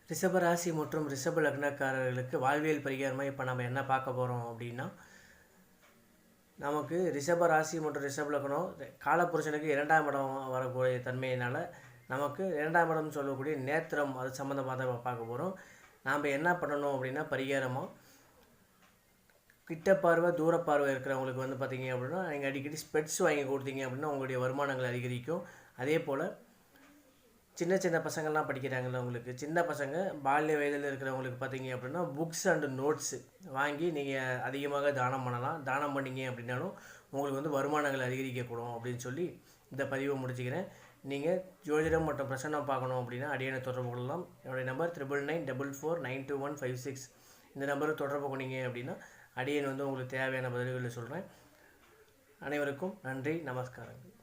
ரிஷப ராசி மற்றும் ரிஷப லக்னக்காரர்களுக்கு வாழ்வியல் பரிகாரமாக இப்போ நம்ம என்ன பார்க்க போகிறோம் அப்படின்னா, நமக்கு ரிஷப ராசி மற்றும் ரிஷப லக்னம் காலப்புருஷனுக்கு 2ஆம் இடம் வரக்கூடிய தன்மையினால் நமக்கு 2ஆம் இடம் சொல்லக்கூடிய நேத்திரம் அது சம்மந்தமாக தான் பார்க்க போகிறோம். நாம் என்ன பண்ணணும் அப்படின்னா, பரிகாரமாக கிட்ட பார்வை தூர பார்வை இருக்கிறவங்களுக்கு வந்து பார்த்திங்க அப்படின்னா, நீங்கள் அடிக்கடி ஸ்பெட்ஸ் வாங்கி கொடுத்தீங்க அப்படின்னா உங்களுடைய வருமானங்கள் அதிகரிக்கும். அதே போல் சின்ன சின்ன பசங்கள்லாம் படிக்கிறாங்கல்ல, உங்களுக்கு சின்ன பசங்க பால்ய வயதில் இருக்கிறவங்களுக்கு பார்த்தீங்க அப்படின்னா புக்ஸ் அண்டு நோட்ஸு வாங்கி நீங்கள் அதிகமாக தானம் பண்ணலாம். தானம் பண்ணிங்க அப்படின்னாலும் உங்களுக்கு வந்து வருமானங்கள் அதிகரிக்கக்கூடும் அப்படின்னு சொல்லி இந்த பதிவை முடிச்சுக்கிறேன். நீங்கள் ஜோதிடம் மற்றும் பிரசன்னம் பார்க்கணும் அப்படின்னா அடியனை தொடர்பு கொள்ளலாம். என்னுடைய நம்பர் 9994922156. இந்த நம்பருக்கு தொடர்பு கொண்டீங்க அப்படின்னா அடியன் வந்து உங்களுக்கு தேவையான பதில்களை சொல்கிறேன். அனைவருக்கும் நன்றி, நமஸ்காரங்கள்.